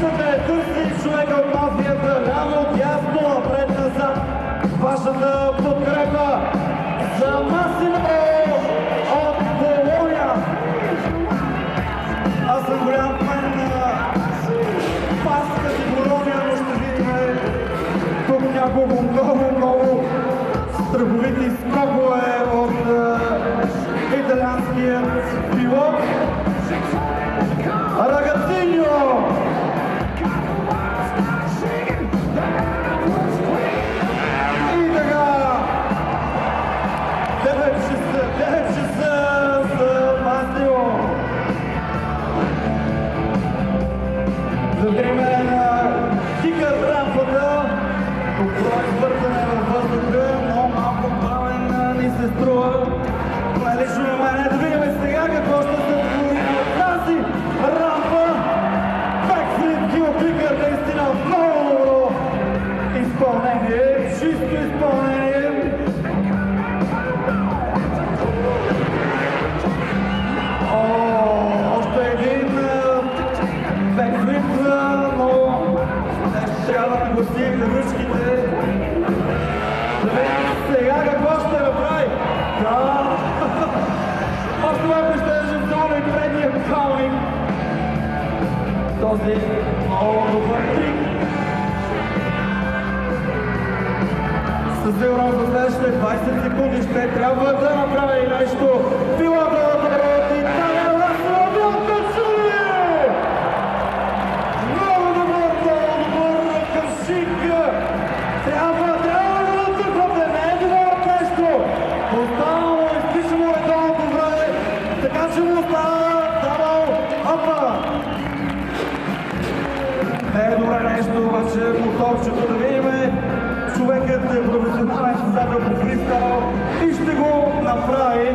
Слушате търси човека от мафията, ляво, дясно, напред-назад. Вашата подкрепа за Масино от Болония. Аз съм голям фен на паската си Болония, но ще видим тук няколко много страховити скокове от италианския пилот. Рагациньо! И така! 9 часа за Масино. За време на кика в рампата, добро извъртане във въздуха, но малко бавен ни се струва. Това е лично на мен. Да видим сега какво ще се отвори от тази рампа. Бекфлип килпикър, наистина много добро изпълнение, чисто изпълнение. Още един бекфлип, но трябва да го стигне ръчките. Да видим сега какво ще направи. Да! Още малко ще взема и предния калник. Този много добър трик. Със сигурност за следващите 20 секунди ще трябва да направи нещо. Пилота от Италия, Ласло Бялкачули! Много добър къмшик. Трябва да натъквате, не е добър нещо. Останало изпишемо редовното време, така че му остава дабъл апа. Не е добре нещо, обаче моторчето да видим. Човекът е професионален състезател по фристайл и ще го направи.